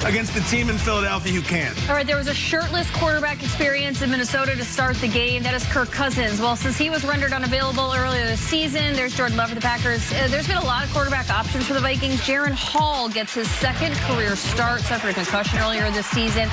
against the team in Philadelphia who can. All right, there was a shirtless quarterback experience in Minnesota to start the game. That is Kirk Cousins. Well, since he was rendered unavailable earlier this season, there's Jordan Love for the Packers. There's been a lot of quarterback options for the Vikings. Jaren Hall gets his second career start, suffered a concussion earlier this season.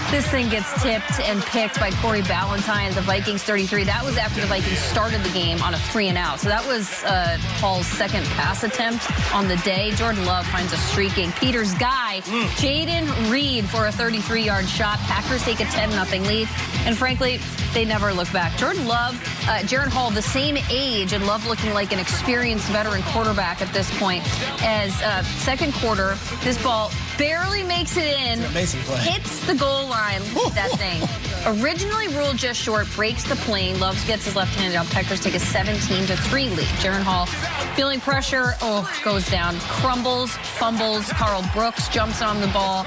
This thing gets tipped and picked by Corey Ballantyne, the Vikings 33. That was after the Vikings started the game on a 3-and-out. So that was Hall's second pass attempt on the day. Jordan Love finds a streaking Peters guy, Jaden Reed, for a 33-yard shot. Packers take a 10-0 lead. And frankly, they never look back. Jordan Love, Jaren Hall, the same age, and Love looking like an experienced veteran quarterback at this point. As second quarter, this ball barely makes it in, hits the goal line, that thing. Originally ruled just short, breaks the plane. Love gets his left-handed out. Packers take a 17-3 lead. Jaren Hall feeling pressure, goes down, crumbles, fumbles. Carl Brooks jumps on the ball.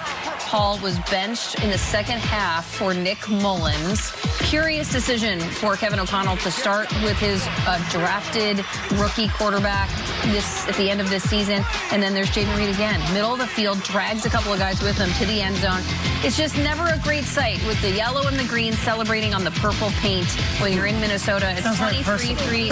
Hall was benched in the second half for Nick Mullins. Curious decision for Kevin O'Connell to start with his drafted rookie quarterback at the end of this season. And then there's Jaden Reed again. Middle of the field, drags a couple of guys with him to the end zone. It's just never a great sight with the yellow and the green celebrating on the purple paint when you're in Minnesota. It's 23-3.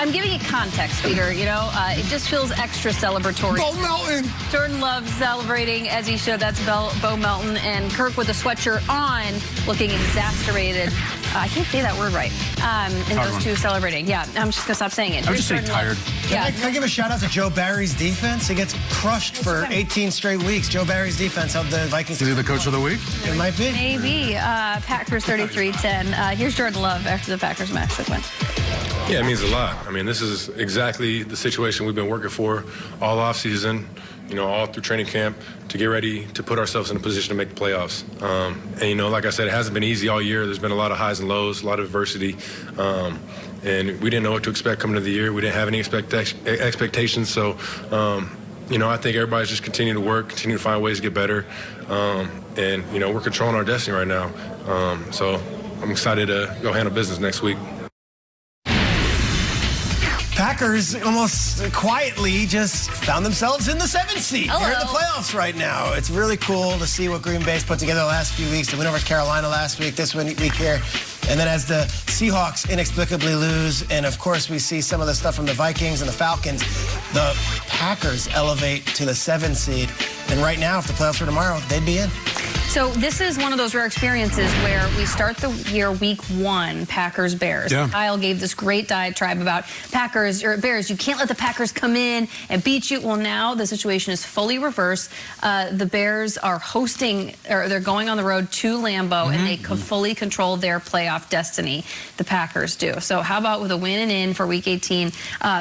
I'm giving it context, Peter. You know, it just feels extra celebratory. Bo Melton. Jordan Love celebrating as he should. That's Bo Melton, and Kirk with a sweatshirt on, looking exasperated. I can't say that word right. And those two celebrating. Yeah, I'm just gonna stop saying it. I'm just saying tired. Yeah. Can I give a shout out to Joe Barry's defense? He gets crushed for 18 straight weeks. Joe Barry's defense helped the Vikings. Is he the coach of the week? It might be. Maybe. Packers 33-10. Here's Jordan Love after the Packers massive win. Yeah, it means a lot. I mean, this is exactly the situation we've been working for all offseason, you know, all through training camp, to get ready to put ourselves in a position to make the playoffs. And, you know, like I said, it hasn't been easy all year. There's been a lot of highs and lows, a lot of adversity. And we didn't know what to expect coming into the year. We didn't have any expectations. So, you know, I think everybody's just continuing to work, continue to find ways to get better. And, you know, we're controlling our destiny right now. So I'm excited to go handle business next week. Packers almost quietly just found themselves in the 7th seed. They're in the playoffs right now. It's really cool to see what Green Bay's put together the last few weeks. The win over Carolina last week, this week here. And then as the Seahawks inexplicably lose, and of course we see some of the stuff from the Vikings and the Falcons, the Packers elevate to the 7th seed. And right now, if the playoffs were tomorrow, they'd be in. So this is one of those rare experiences where we start the year week 1, Packers-Bears. Yeah. Kyle gave this great diatribe about Packers or Bears. You can't let the Packers come in and beat you. Well, now the situation is fully reversed. The Bears are hosting, or they're going on the road to Lambeau, and they fully control their playoff destiny. The Packers do. So how about with a win and in for week 18?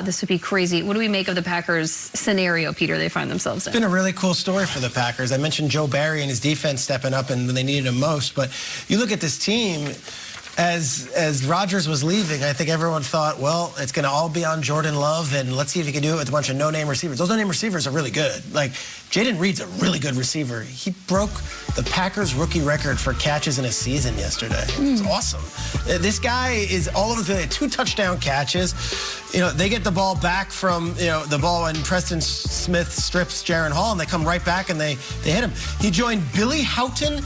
This would be crazy. What do we make of the Packers scenario, Peter, they find themselves in? It's been a really cool story for the Packers. I mentioned Joe Barry and his defense stepping up and when they needed him most, but you look at this team, as Rodgers was leaving, I think everyone thought, well, it's going to all be on Jordan Love, and let's see if he can do it with a bunch of no-name receivers. Those no-name receivers are really good. Like, Jaden Reed's a really good receiver. He broke the Packers rookie record for catches in a season yesterday. It's awesome. This guy is all over the field. 2 touchdown catches. You know, they get the ball back from, you know, the ball when Preston Smith strips Jaren Hall, and they come right back and they hit him. He joined Billy Houghton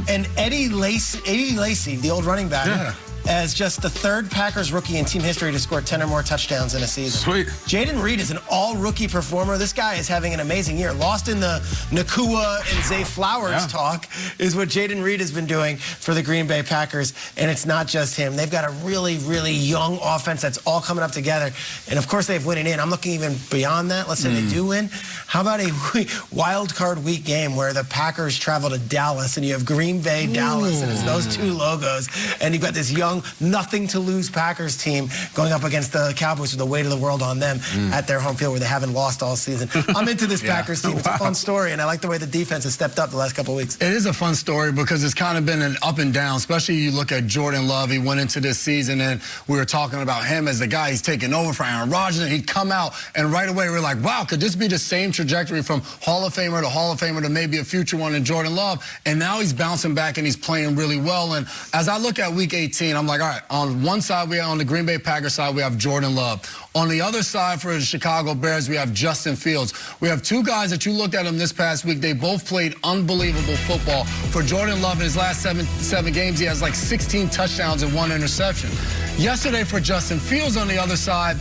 and Eddie Lacy, the old running back, as just the 3rd Packers rookie in team history to score 10 or more touchdowns in a season. Sweet. Jaden Reed is an all-rookie performer. This guy is having an amazing year. Lost in the Nakua and Zay Flowers talk is what Jaden Reed has been doing for the Green Bay Packers, and it's not just him. They've got a really, really young offense that's all coming up together, and of course they've winning in. I'm looking even beyond that. Let's say they do win. How about a wild card week game where the Packers travel to Dallas, and you have Green Bay, Dallas, and it's those 2 logos, and you've got this young, nothing-to-lose Packers team going up against the Cowboys with the weight of the world on them at their home field where they haven't lost all season. I'm into this Packers team. It's a fun story, and I like the way the defense has stepped up the last couple of weeks. It is a fun story because it's kind of been an up and down, especially you look at Jordan Love. He went into this season, and we were talking about him as the guy he's taking over for Aaron Rodgers, and he'd come out, and right away we're like, wow, could this be the same trajectory from Hall of Famer to Hall of Famer to maybe a future one in Jordan Love? And now he's bouncing back, and he's playing really well. And as I look at Week 18, I'm I'm like, all right, on one side, on the Green Bay Packers side, we have Jordan Love. On the other side for the Chicago Bears, we have Justin Fields. We have two guys that you looked at them this past week. They both played unbelievable football. For Jordan Love, in his last seven games, he has like 16 touchdowns and 1 interception. Yesterday for Justin Fields on the other side,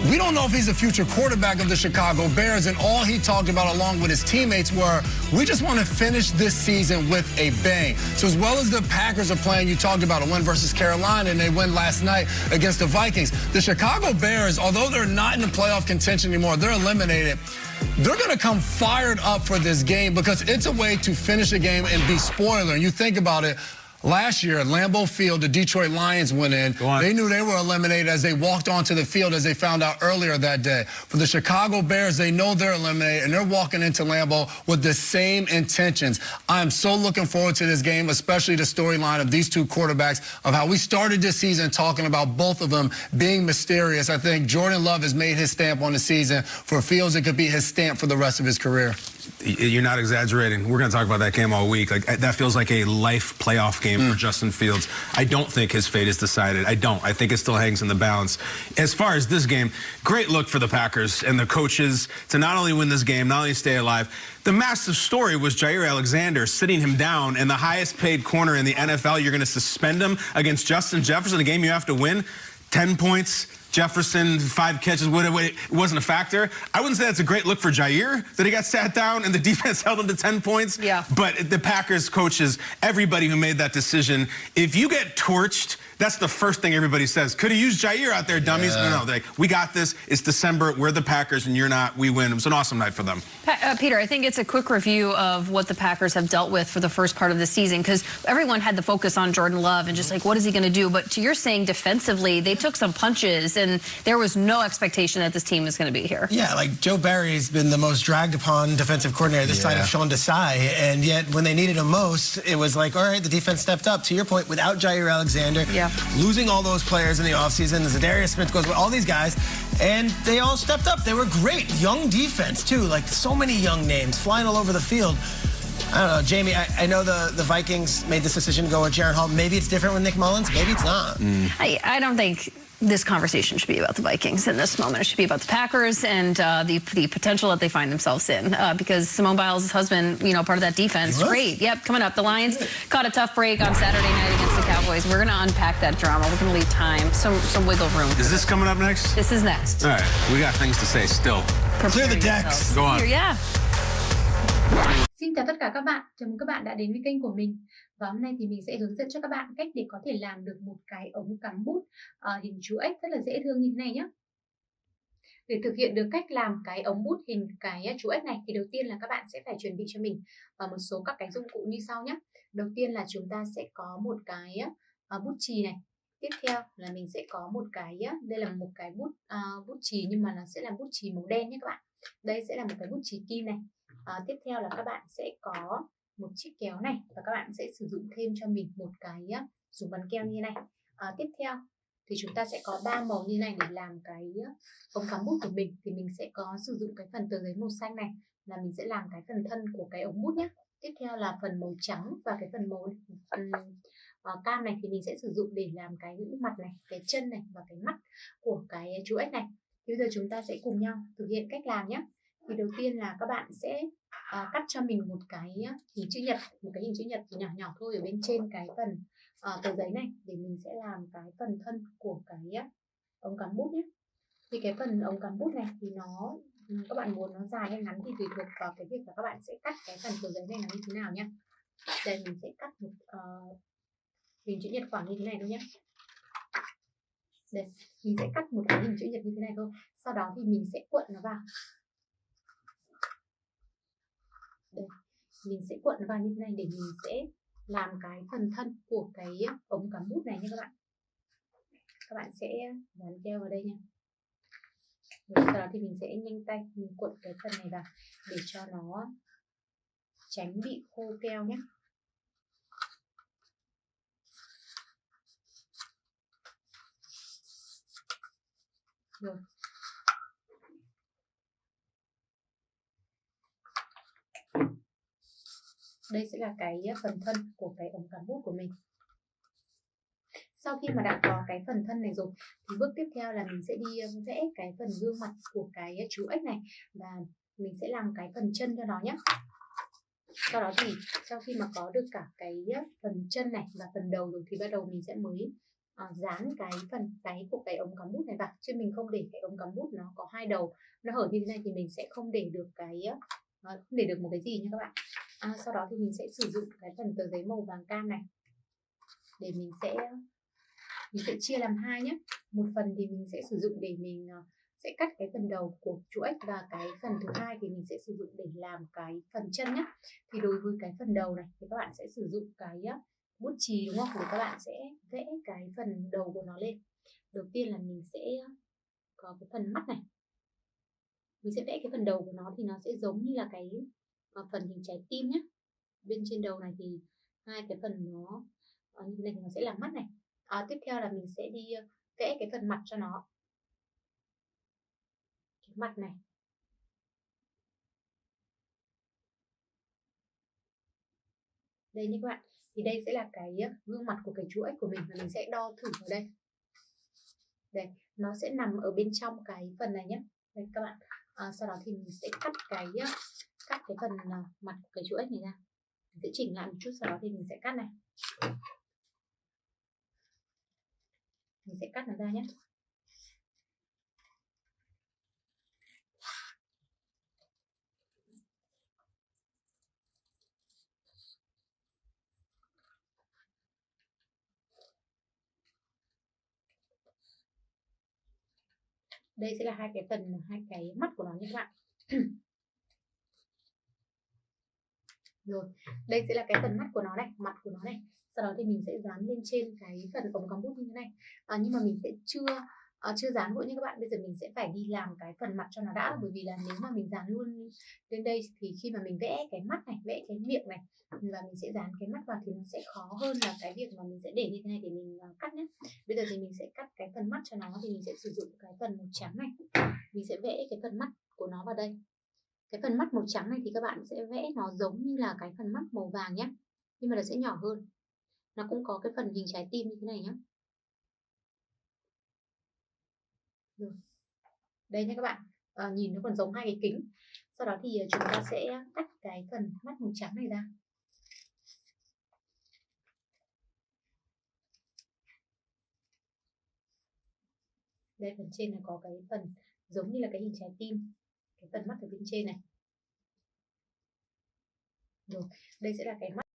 we don't know if he's a future quarterback of the Chicago Bears, and all he talked about along with his teammates were, we just want to finish this season with a bang. So as well as the Packers are playing, you talked about a win versus Carolina, and they win last night against the Vikings. The Chicago Bears, although they're not in the playoff contention anymore, they're eliminated. They're going to come fired up for this game because it's a way to finish a game and be spoiler. And you think about it, last year at Lambeau Field, the Detroit Lions went in. They knew they were eliminated as they walked onto the field, as they found out earlier that day. For the Chicago Bears, they know they're eliminated, and they're walking into Lambeau with the same intentions. I am so looking forward to this game, especially the storyline of these two quarterbacks, of how we started this season talking about both of them being mysterious. I think Jordan Love has made his stamp on the season. For Fields, it could be his stamp for the rest of his career. You're not exaggerating. We're going to talk about that game all week. Like, that feels like a life playoff game for Justin Fields. I don't think his fate is decided. I don't. I think it still hangs in the balance. As far as this game, great look for the Packers and the coaches to not only win this game, not only stay alive. The massive story was Jair Alexander sitting him down, and the highest paid corner in the NFL, you're going to suspend him against Justin Jefferson, a game you have to win. 10 points. Jefferson, 5 catches, it wasn't a factor. I wouldn't say that's a great look for Jair, that he got sat down and the defense held him to 10 points. Yeah. But the Packers coaches, everybody who made that decision, if you get torched, that's the first thing everybody says. Could have used Jair out there, dummies. Yeah. No, like, we got this. It's December. We're the Packers, and you're not. We win. It was an awesome night for them. Peter, I think it's a quick review of what the Packers have dealt with for the first part of the season, because everyone had the focus on Jordan Love and just like, what is he going to do? But to your saying defensively, they took some punches, and there was no expectation that this team is going to be here. Yeah, like Joe Barry's been the most dragged upon defensive coordinator this side of Sean Desai, and yet when they needed him most, it was like, all right, the defense stepped up. To your point, without Jair Alexander, losing all those players in the offseason, Zadarius Smith goes with all these guys, and they all stepped up. They were great. Young defense, too. Like, so many young names flying all over the field. I don't know, Jamie, I know the Vikings made this decision to go with Jaron Hall. Maybe it's different with Nick Mullins. Maybe it's not. I don't think this conversation should be about the Vikings in this moment. It should be about the Packers and the potential that they find themselves in. Because Simone Biles' husband, you know, part of that defense. Great. Yep, coming up. The Lions caught a tough break on Saturday night against the Cowboys. We're going to unpack that drama. We're going to leave time, some wiggle room. Is this coming up next? This is next. All right. We got things to say still. Clear the decks. Go on. Yeah. Xin chào tất cả các bạn, chào mừng các bạn đã đến với kênh của mình. Và hôm nay thì mình sẽ hướng dẫn cho các bạn cách để có thể làm được một cái ống cắm bút hình chú ếch rất là dễ thương như thế này nhé. Để thực hiện được cách làm cái ống bút hình cái chú ếch này thì đầu tiên là các bạn sẽ phải chuẩn bị cho mình một số các cái dụng cụ như sau nhé. Đầu tiên là chúng ta sẽ có một cái bút chì này. Tiếp theo là mình sẽ có một cái, đây là một cái bút chì nhưng mà nó sẽ là bút chì màu đen nhé các bạn. Đây sẽ là một cái bút chì kim này. Tiếp theo là các bạn sẽ có một chiếc kéo này và các bạn sẽ sử dụng thêm cho mình một cái dùng bắn keo như thế này. Tiếp theo thì chúng ta sẽ có 3 màu như này để làm cái ống cắm bút của mình. Thì mình sẽ có sử dụng cái phần tờ giấy màu xanh này là mình sẽ làm cái phần thân của cái ống bút nhé. Tiếp theo là phần màu trắng và cái phần màu cam này thì mình sẽ sử dụng để làm cái mặt này, cái chân này và cái mắt của cái chú ếch này. Bây giờ chúng ta sẽ cùng nhau thực hiện cách làm nhé. Thì đầu tiên là các bạn sẽ cắt cho mình một cái hình chữ nhật, một cái hình chữ nhật nhỏ nhỏ thôi ở bên trên cái phần tờ giấy này để mình sẽ làm cái phần thân của cái ống cắm bút nhé. Thì cái phần ống cắm bút này thì nó các bạn muốn nó dài hay ngắn thì tùy thuộc vào cái việc là các bạn sẽ cắt cái phần tờ giấy này là như thế nào nhé. Đây mình sẽ cắt một hình chữ nhật khoảng như thế này thôi nhé. Đây mình sẽ cắt một cái hình chữ nhật như thế này thôi. Sau đó thì mình sẽ cuộn nó vào. Đây, mình sẽ cuộn nó vào như thế này để mình sẽ làm cái phần thân của cái ống cắm bút này nha các bạn. Các bạn sẽ dán keo vào đây nha. Rồi sau đó thì mình sẽ nhanh tay mình cuộn cái phần này vào để cho nó tránh bị khô keo nhé. Rồi. Đây sẽ là cái phần thân của cái ống cắm bút của mình. Sau khi mà đã có cái phần thân này rồi thì bước tiếp theo là mình sẽ đi vẽ cái phần gương mặt của cái chú ếch này, và mình sẽ làm cái phần chân cho nó nhé. Sau đó thì sau khi mà có được cả cái phần chân này và phần đầu rồi thì bắt đầu mình sẽ mới dán cái phần đáy của cái ống cắm bút này vào, chứ mình không để cái ống cắm bút nó có hai đầu nó hở như thế này thì mình sẽ không để được không để được một cái gì nha các bạn. Sau đó thì mình sẽ sử dụng cái phần tờ giấy màu vàng cam này để mình sẽ chia làm hai nhé. Một phần thì mình sẽ sử dụng để mình sẽ cắt cái phần đầu của chú ếch, và cái phần thứ hai thì mình sẽ sử dụng để làm cái phần chân nhé. Thì đối với cái phần đầu này thì các bạn sẽ sử dụng cái bút chì đúng không, để các bạn sẽ vẽ cái phần đầu của nó lên. Đầu tiên là mình sẽ có cái phần mắt này, mình sẽ vẽ cái phần đầu của nó thì nó sẽ giống như là cái phần hình trái tim nhé. Bên trên đầu này thì hai cái phần nó như thế này thì nó sẽ là mắt này. Tiếp theo là mình sẽ đi vẽ cái phần mặt cho nó, cái mặt này. Đây nha các bạn, thì đây sẽ là cái gương mặt của cái chú ếch của mình, và mình sẽ đo thử ở đây. Đây, nó sẽ nằm ở bên trong cái phần này nhé. Đây các bạn, sau đó thì mình sẽ cắt cái phần mặt của cái chú ếch này ra. Mình sẽ chỉnh lại một chút, sau đó thì mình sẽ cắt này. Mình sẽ cắt nó ra nhé. Đây sẽ là hai cái mắt của nó nha các bạn. Rồi, đây sẽ là cái phần mắt của nó này, mặt của nó này. Sau đó thì mình sẽ dán lên trên cái phần ống cắm bút như thế này. Nhưng mà mình sẽ chưa dán vội nha các bạn. Bây giờ mình sẽ phải đi làm cái phần mặt cho nó đã, bởi vì là nếu mà mình dán luôn lên đây thì khi mà mình vẽ cái mắt này, vẽ cái miệng này và mình sẽ dán cái mắt vào thì nó sẽ khó hơn là cái việc mà mình sẽ để như thế này để mình cắt nhé. Bây giờ thì mình sẽ cắt cái phần mắt cho nó, thì mình sẽ sử dụng cái phần màu trắng này. Mình sẽ vẽ cái phần mắt của nó vào đây. Cái phần mắt màu trắng này thì các bạn sẽ vẽ nó giống như là cái phần mắt màu vàng nhé, nhưng mà nó sẽ nhỏ hơn. Nó cũng có cái phần hình trái tim như thế này nhé. Rồi. Đây nha các bạn, nhìn nó còn giống hai cái kính. Sau đó thì chúng ta sẽ cắt cái phần mắt màu trắng này ra. Đây, phần trên là có cái phần giống như là cái hình trái tim, cái phần mắt ở bên trên này. Rồi, đây sẽ là cái mắt